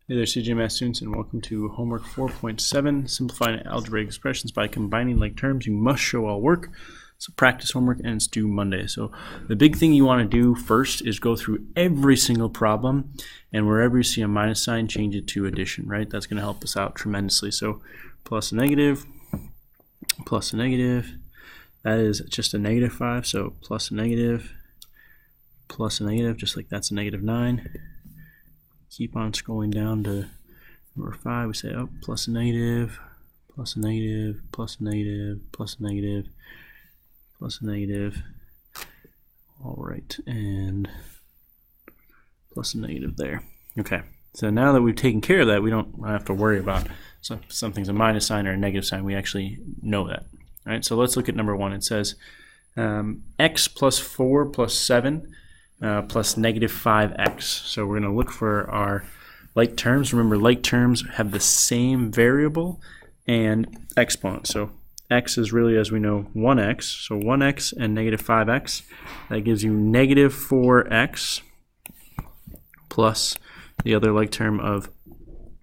Hey there, CJ Math students, and welcome to Homework 4.7, Simplifying Algebraic Expressions by Combining Like Terms. You must show all work. It's a practice homework, and it's due Monday. So the big thing you want to do first is go through every single problem, and wherever you see a minus sign, change it to addition, right? That's going to help us out tremendously. So plus a negative, that is just a negative 5. So plus a negative, just like that's a negative 9. Keep on scrolling down to number 5. We say, oh, plus a negative, plus a negative, plus a negative, plus a negative, plus a negative. All right, and plus a negative there. Okay, so now that we've taken care of that, we don't have to worry about something's a minus sign or a negative sign. We actually know that. All right, so let's look at number 1. It says x plus 4 plus 7 plus negative 5x. So we're going to look for our like terms. Remember, like terms have the same variable and exponent. So x is really, as we know, 1x. So 1x and negative 5x. That gives you negative 4x plus the other like term of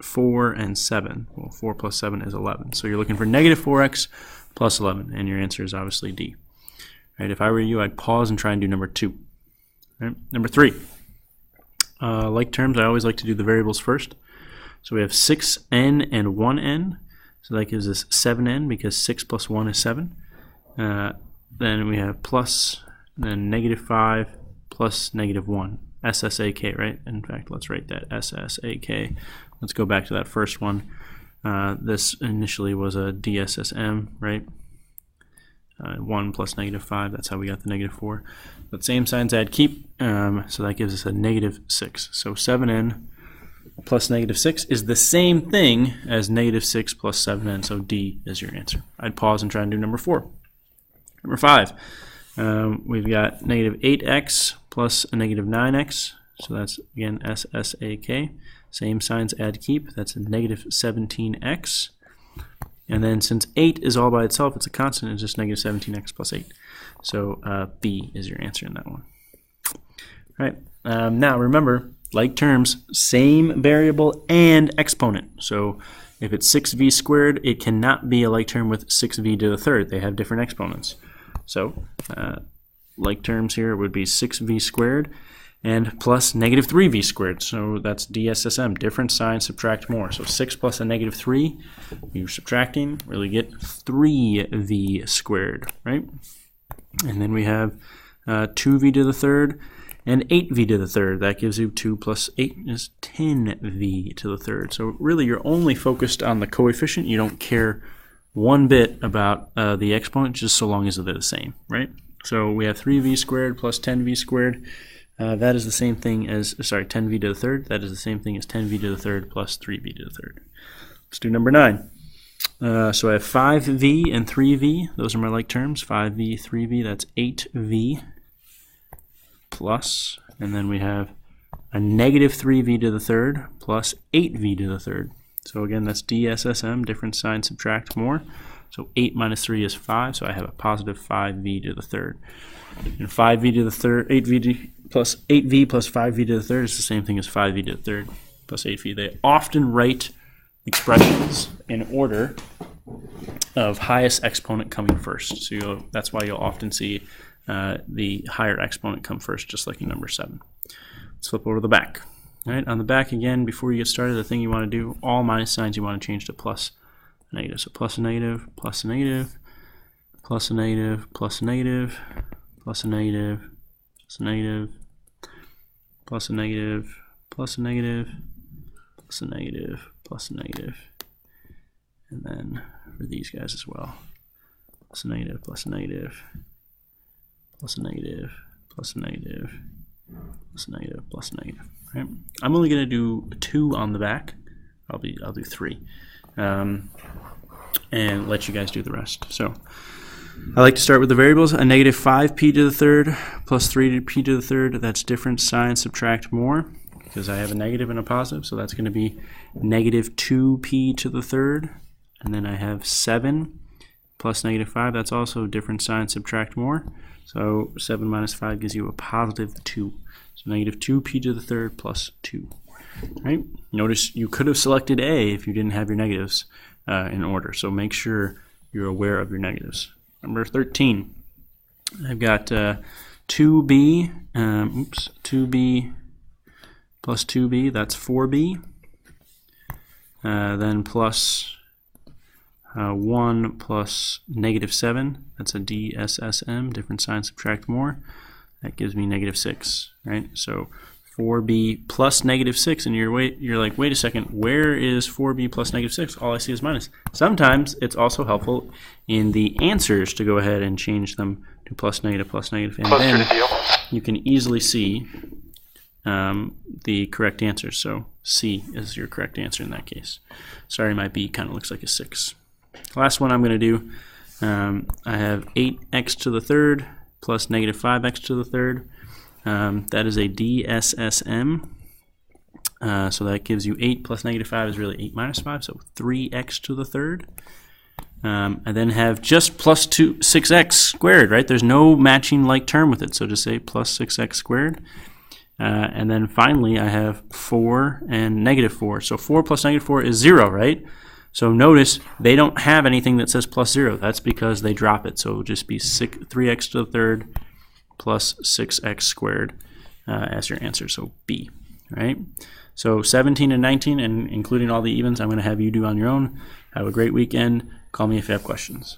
4 and 7. Well, 4 plus 7 is 11. So you're looking for negative 4x plus 11, and your answer is obviously D. Right, if I were you, I'd pause and try and do number 2. Right. Number 3, like terms, I always like to do the variables first. So we have 6n and 1n, so that gives us 7n because 6 plus 1 is 7. Then we have plus, then negative 5 plus negative 1, SSAK, right? In fact, let's write that, SSAK. Let's go back to that first one. This initially was a DSSM, right? 1 plus negative 5, that's how we got the negative 4. But same signs add keep, so that gives us a negative 6. So 7n plus negative 6 is the same thing as negative 6 plus 7n, so D is your answer. I'd pause and try and do number 4. Number 5, we've got negative 8x plus a negative 9x, so that's, again, SSAK. Same signs add keep, that's a negative 17x. And then since 8 is all by itself, it's a constant, it's just negative 17x plus 8. So B is your answer in that one. All right. Now remember, like terms, same variable and exponent. So if it's 6v squared, it cannot be a like term with 6v to the third. They have different exponents. So like terms here would be 6v squared and plus negative 3v squared. So that's DSSM, different signs, subtract more. So 6 plus a negative 3, you're subtracting, really get 3v squared, right? And then we have 2v to the third and 8v to the third. That gives you 2 plus 8 is 10v to the third. So really you're only focused on the coefficient. You don't care one bit about the exponent, just so long as they're the same, right? So we have 3v squared plus 10v squared. That is the same thing as, 10v to the third. That is the same thing as 10v to the third plus 3v to the third. Let's do number 9. So I have 5v and 3v. Those are my like terms. 5v, 3v, that's 8v plus, and then we have a negative 3v to the third plus 8v to the third. So again, that's DSSM, different sign, subtract more. So 8 minus 3 is 5, so I have a positive 5v to the third. And 5v to the third, 8v plus 8v plus 5v to the third is the same thing as 5v to the third plus 8v. They often write expressions in order of highest exponent coming first. So that's why you'll often see the higher exponent come first, just like in number 7. Let's flip over to the back. All right, on the back again, before you get started, the thing you want to do, all minus signs you want to change to plus a negative. So plus a negative, plus a negative, plus a negative, plus a negative, plus a negative, plus a negative, plus a negative, plus a negative, plus a negative, plus a negative, and then for these guys as well, plus a negative, plus a negative, plus a negative, plus a negative, plus a negative, plus a negative. Right? I'm only going to do 2 on the back. I'll do 3, and let you guys do the rest. So I like to start with the variables. A negative 5p to the third plus 3p to the third. That's different signs, subtract more, because I have a negative and a positive. So that's going to be negative 2p to the third. And then I have 7 plus negative 5. That's also different signs, subtract more. So 7 minus 5 gives you a positive 2. So negative 2p to the third plus 2. right? Notice you could have selected A if you didn't have your negatives in order. So make sure you're aware of your negatives. Number 13, I've got 2b, 2b plus 2b, that's 4b. Then plus 1 plus negative 7, that's a DSSM, different sign, subtract more. That gives me negative 6, right? So 4b plus negative 6, and you're like, wait a second, where is 4b plus negative 6? All I see is minus. Sometimes it's also helpful in the answers to go ahead and change them to plus, negative, and then you can easily see the correct answer. So C is your correct answer in that case. Sorry, my B kind of looks like a 6. Last one I'm going to do, I have 8x to the third plus negative 5x to the third. That is a DSSM. So that gives you 8 plus negative 5 is really 8 minus 5, so 3x to the third. I then have just plus 6x squared, right? There's no matching like term with it, so just say plus 6x squared. And then finally I have 4 and negative 4. So 4 plus negative 4 is 0, right? So notice they don't have anything that says plus 0. That's because they drop it. So it will just be 3x to the third plus 6x squared as your answer. So B, right? So 17 and 19, and including all the evens, I'm going to have you do on your own. Have a great weekend. Call me if you have questions.